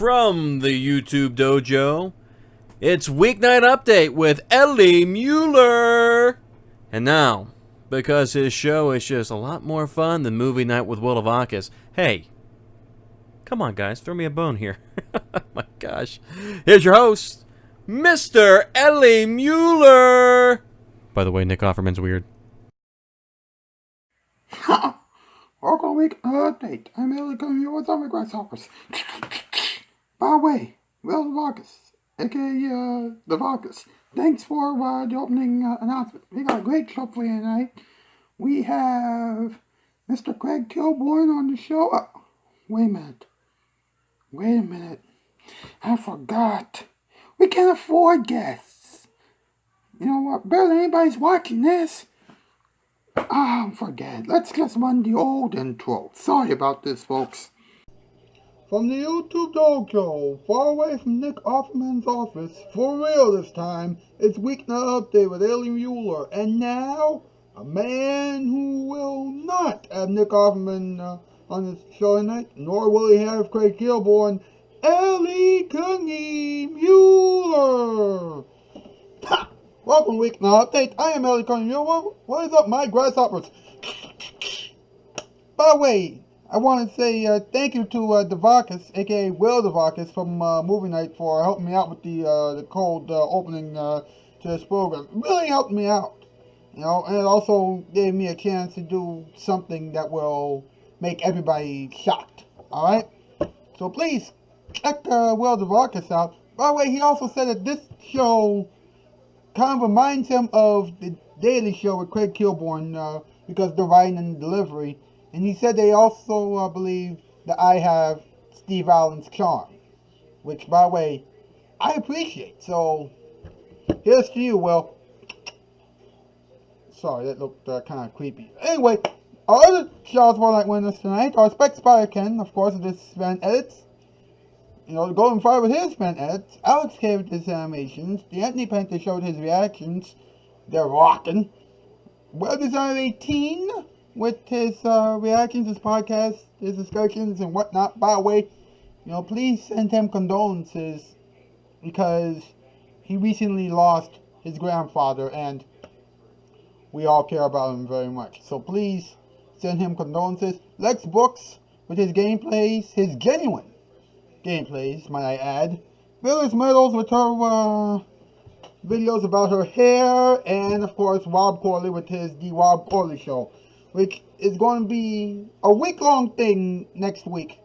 from the YouTube dojo. It's Weeknight Update with Ellie Muller. And now, because his show is just a lot more fun than Movie Night with Will Davakis, hey, come on guys, throw me a bone here. Oh my gosh. Here's your host, Mr. Ellie Muller. By the way, Nick Offerman's weird. Welcome to Week Update. I'm Ellie coming here with all my grasshoppers. By the way, Will Davakis, aka Davakis, thanks for the opening announcement. We got a great show for you tonight. We have Mr. Craig Kilborn on the show. Wait a minute. I forgot. We can't afford guests. You know what? Barely anybody's watching this. Forget it. Let's just run the old intro. Sorry about this, folks. From the YouTube dojo, far away from Nick Offerman's office, for real this time, it's Weeknight Update with Ellie Muller. And now, a man who will not have Nick Offerman on his show tonight, nor will he have Craig Kilborn, Ellie Cungy Muller. Ha! Welcome to Weeknight Update. I am Ellie Cungy Muller. What is up, my grasshoppers? By the way, I want to say thank you to Davakis, aka Will Davakis from Movie Night, for helping me out with the cold opening to this program. It really helped me out, you know, and it also gave me a chance to do something that will make everybody shocked. All right, so please check Will Davakis out. By the way, he also said that this show kind of reminds him of the Daily Show with Craig Kilborn because the writing and delivery. And he said they also believe that I have Steve Allen's charm, which, by the way, I appreciate. So, here's to you, Will. Sorry, that looked kind of creepy. Anyway, our other Shoutout Spotlight winners tonight are Spec Spider Ken, of course, with his fan edits. You know, the Golden Fire with his fan edits. Alex K with his animations. The Anthony Panther showed his reactions. They're rocking. Well Designer 18 with his reactions, his podcasts, his discussions, and whatnot. By the way, you know, please send him condolences because he recently lost his grandfather and we all care about him very much. So please send him condolences. Lex Brooks with his gameplays, his genuine gameplays, might I add. Phyllis Meadows with her videos about her hair, and of course Rob Corley with his The Rob Corley Show, which is going to be a week-long thing next week.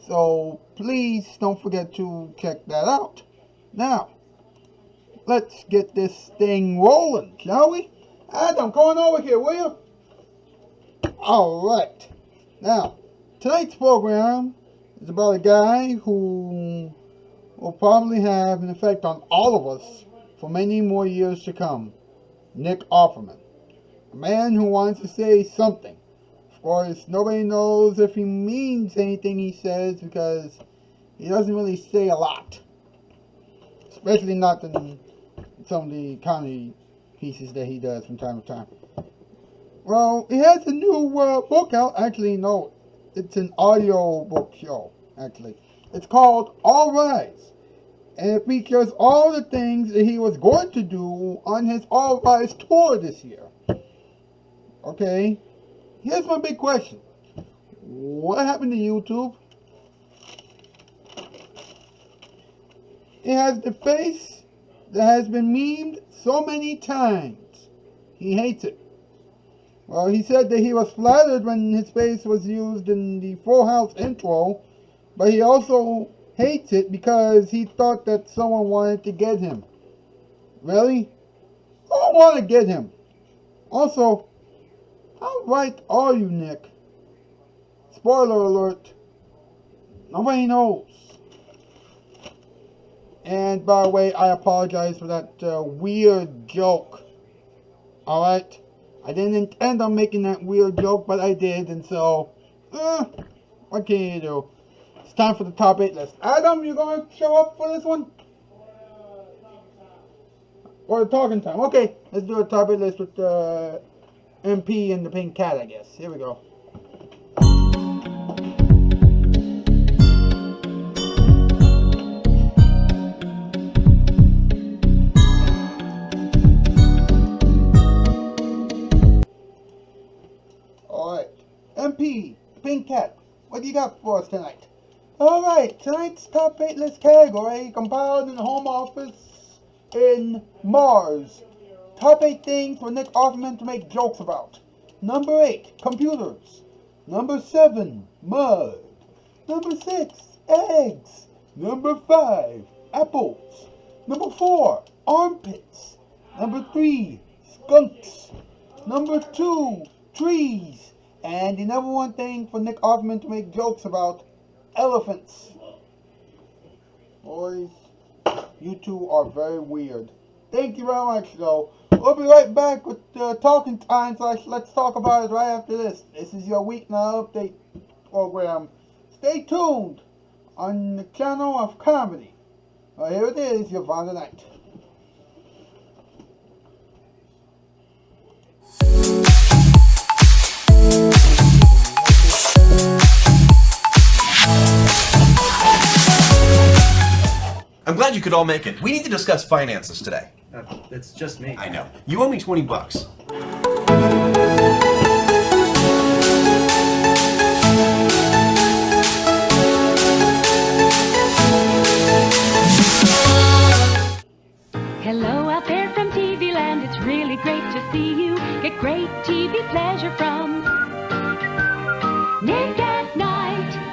So please don't forget to check that out. Now, let's get this thing rolling, shall we? Adam, come on over here, will you? Alright. Now, tonight's program is about a guy who will probably have an effect on all of us for many more years to come. Nick Offerman. A man who wants to say something. Of course, nobody knows if he means anything he says because he doesn't really say a lot. Especially not in some of the comedy pieces that he does from time to time. Well, he has a new book out. Actually, no, it's an audio book show, actually. It's called All Rise. And it features all the things that he was going to do on his All Rise tour this year. Okay, here's my big question. What happened to YouTube? It has the face that has been memed so many times. He hates it. Well, he said that he was flattered when his face was used in the Full House intro, but he also hates it because he thought that someone wanted to get him. Really? Who want to get him? Also, how right are you, Nick? Spoiler alert. Nobody knows. And by the way, I apologize for that weird joke. Alright? I didn't intend on making that weird joke, but I did, and so, what can you do? It's time for the top 8 list. Adam, you going to show up for this one? Or the talking time. Okay, let's do a top 8 list with MP and the Pink Cat, I guess. Here we go. What do you got for us tonight? Alright, tonight's top 8 list category compiled in the home office in Mars. Top 8 things for Nick Offerman to make jokes about. Number 8, computers. Number 7, mud. Number 6, eggs. Number 5, apples. Number 4, armpits. Number 3, skunks. Number 2, trees. And the number 1 thing for Nick Offerman to make jokes about, elephants. Boys, you two are very weird. Thank you very much, though. We'll be right back with Talking Time / Let's Talk About It right after this. This is your Weeknight Update program. Stay tuned on the channel of comedy. Here it is, your Vonda Night. I'm glad you could all make it. We need to discuss finances today. It's just me. I know. You owe me $20. Hello out there from TV Land. It's really great to see you. Get great TV pleasure from Nick at Night.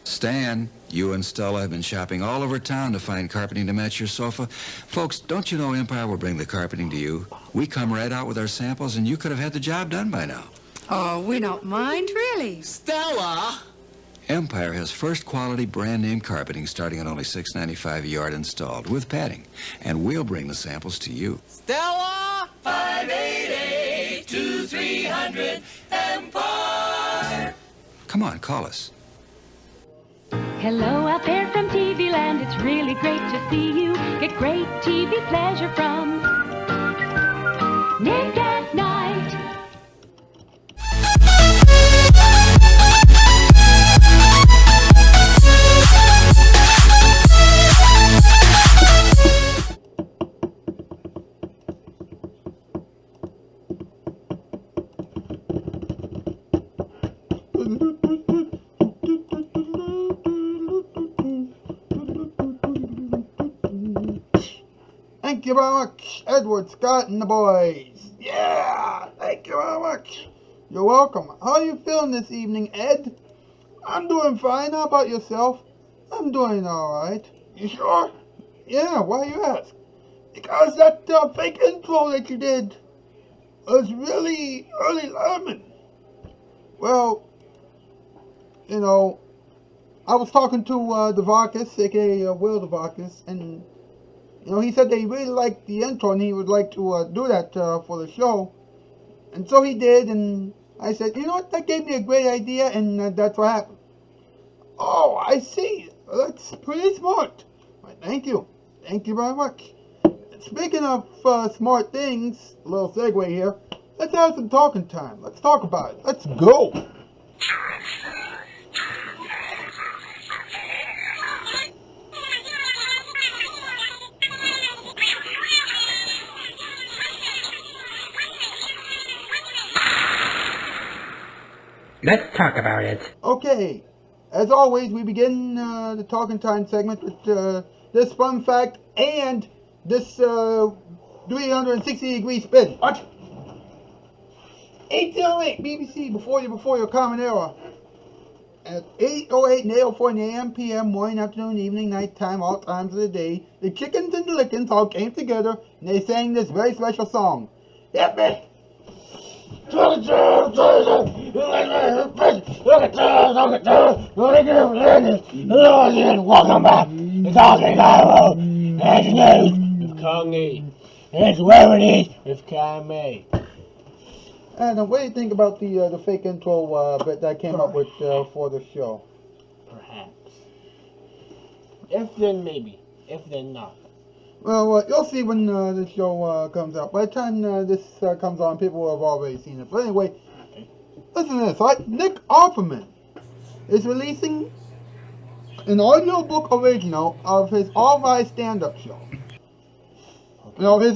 Stan, you and Stella have been shopping all over town to find carpeting to match your sofa. Folks, don't you know Empire will bring the carpeting to you? We come right out with our samples, and you could have had the job done by now. Oh, we don't mind, really. Stella! Empire has first-quality brand-name carpeting starting at only $6.95 a yard installed, with padding. And we'll bring the samples to you. Stella! 588-2300 Empire! Come on, call us. Hello out there from TV Land. It's really great to see you. Get great TV pleasure from Nick at Night. Thank you very much, Edward, Scott, and the boys. Yeah, thank you very much. You're welcome. How are you feeling this evening, Ed? I'm doing fine. How about yourself? I'm doing all right. You sure? Yeah, why you ask? Because that fake intro that you did was really early lemon. Well, you know, I was talking to Devakis, aka Will Devakis, and you know, he said that he really liked the intro and he would like to do that for the show. And so he did, and I said, you know what, that gave me a great idea, and that's what happened. Oh, I see. That's pretty smart. Well, thank you. Thank you very much. Speaking of smart things, a little segue here, let's have some talking time. Let's talk about it. Let's go. Let's talk about it. Okay, as always, we begin the Talking Time segment with this fun fact and this 360-degree spin. What? 1808 BBC, before your common era. At 8:08 and 8:04 in the AM, PM, morning, afternoon, evening, night time, all times of the day, the chickens and the lickens all came together and they sang this very special song. Hit me! Welcome back to Talking Time. It's news with Kong E. It's rarities with Kong E. And what do you think about the fake intro bit that I came up with for the show? Perhaps. If then maybe. If then not. Well, you'll see when the show comes out. By the time this comes on, people will have already seen it. But anyway, listen to this, right? Nick Offerman is releasing an audiobook original of his All Rise stand-up show. You know, that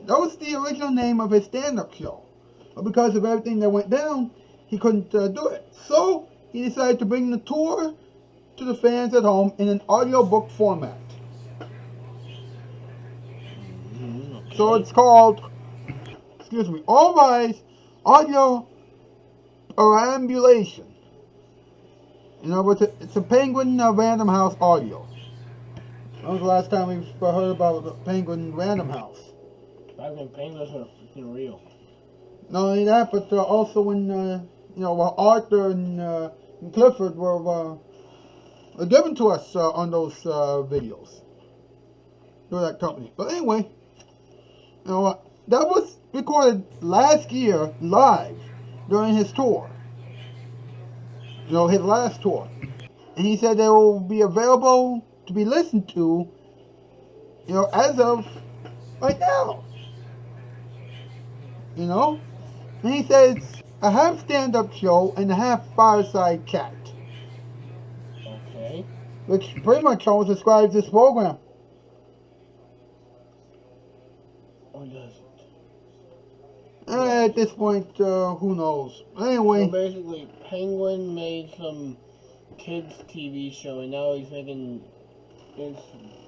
was the original name of his stand-up show. But because of everything that went down, he couldn't do it. So he decided to bring the tour to the fans at home in an audiobook format. Okay. So it's called, All Rise Audio Perambulation. You know, it's a Penguin Random House audio. When was the last time we've heard about the Penguin Random House? Back when penguins were freaking real. Not only that, but also when while Arthur and Clifford were given to us on those videos through that company. But anyway, that was recorded last year live during his tour. His last tour, and he said they will be available to be listened to, as of right now. And he says a half stand-up show and a half fireside chat. Okay. Which pretty much almost describes this program. Or does it? At this point, who knows? Anyway. So basically, Penguin made some kids TV show, and now he's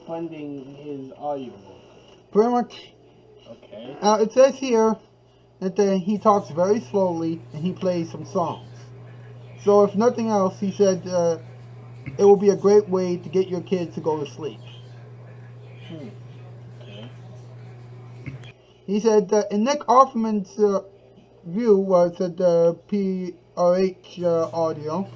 funding his audiobook. Pretty much. Okay. It says here that he talks very slowly and he plays some songs. So if nothing else, he said it will be a great way to get your kids to go to sleep. Okay. He said in Nick Offerman's view, said PRH audio,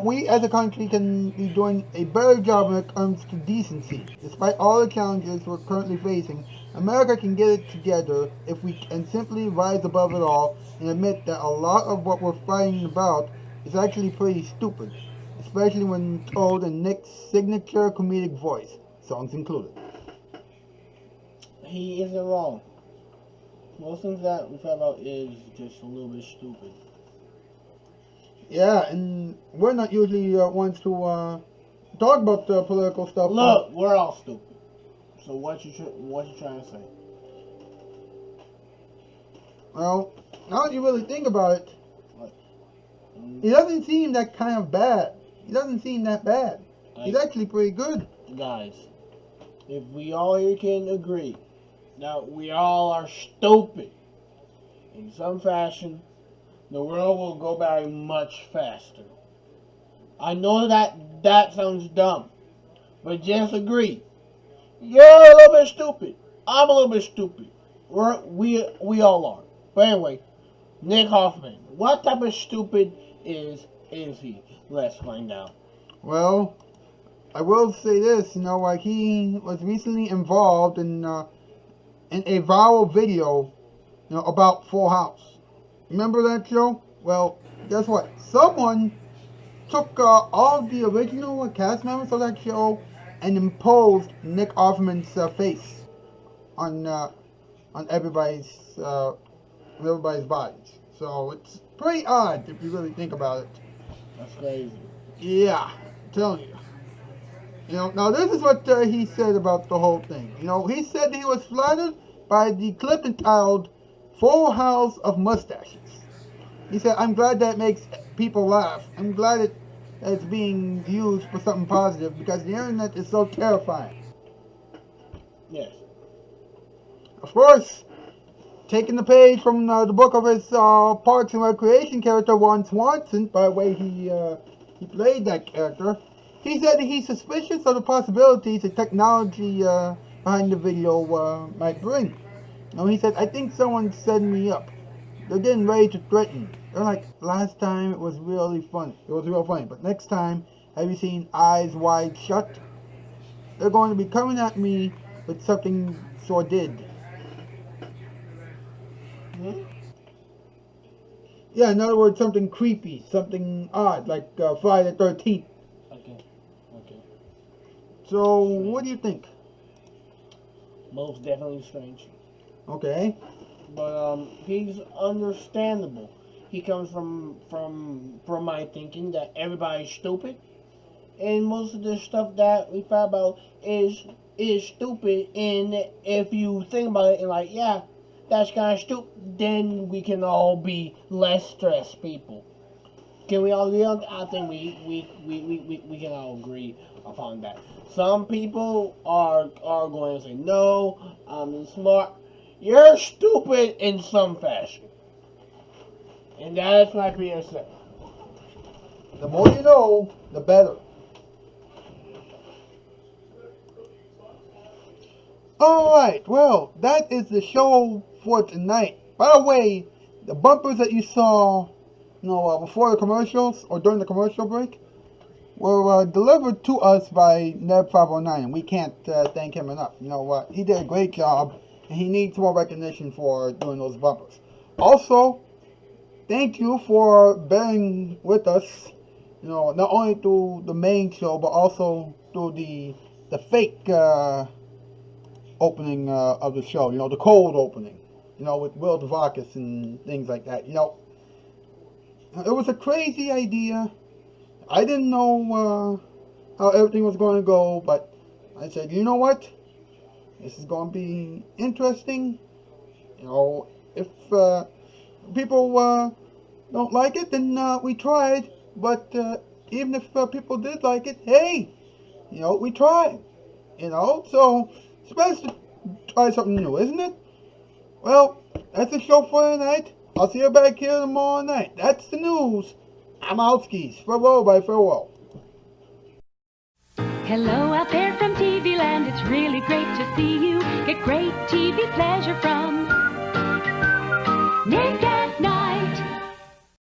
we as a country can be doing a better job when it comes to decency. Despite all the challenges we're currently facing, America can get it together if we can simply rise above it all and admit that a lot of what we're fighting about is actually pretty stupid, especially when told in Nick's signature comedic voice, songs included. He isn't wrong. Most things that we fight about is just a little bit stupid. Yeah, and we're not usually ones to talk about political stuff. Look, we're all stupid. So what you trying to say? Well, now that you really think about it, What? he doesn't seem that kind of bad. He doesn't seem that bad. He's actually pretty good. Guys, if we all here can agree that we all are stupid in some fashion, the world will go by much faster. I know that sounds dumb, but just agree. You're a little bit stupid. I'm a little bit stupid. We all are. But anyway, Nick Offerman, what type of stupid is he? Let's find out. Well, I will say this, like he was recently involved in a viral video, about Full House. Remember that show? Well, guess what? Someone took all of the original cast members of that show and imposed Nick Offerman's face on everybody's bodies. So it's pretty odd if you really think about it. That's crazy. Yeah, I'm telling you. Now this is what he said about the whole thing. He said he was flattered by the clip entitled Full House of Mustaches. He said, I'm glad that makes people laugh. I'm glad that it's being used for something positive because the internet is so terrifying. Yes. Of course, taking the page from the book of his Parks and Recreation character, Ron Swanson, by the way he played that character, he said that he's suspicious of the possibilities that technology behind the video might bring. He said, I think someone's setting me up. They're getting ready to threaten. They're like, last time it was really funny. It was real funny. But next time, have you seen Eyes Wide Shut? They're going to be coming at me with something sordid. Yeah, in other words, something creepy, something odd, like Friday the 13th. Okay. So, what do you think? Most definitely strange. Okay. But he's understandable. He comes from my thinking that everybody's stupid, and most of the stuff that we fight about is is stupid, and if you think about it and like, yeah, that's kind of stupid, then we can all be less stressed people. Can we all agree on that? I think we can all agree upon that. Some people are going to say, no, I'm smart. You're stupid in some fashion. And that's my PSA. The more you know, the better. Alright, well, that is the show for tonight. By the way, the bumpers that you saw, before the commercials or during the commercial break were delivered to us by Neb509, and we can't thank him enough. You know what? He did a great job, and he needs more recognition for doing those bumpers. Also, thank you for bearing with us, not only through the main show, but also through the fake opening of the show, the cold opening, with Will Devakis and things like that. It was a crazy idea. I didn't know how everything was going to go, but I said, you know what? This is going to be interesting. If people don't like it, then we tried. But even if people did like it, hey, we tried. So it's best to try something new, isn't it? Well, that's the show for tonight. I'll see you back here tomorrow night. That's the news. I'm out skis. Farewell, bye, farewell. Hello out there from TV land, it's really great to see you. Get great TV pleasure from Nick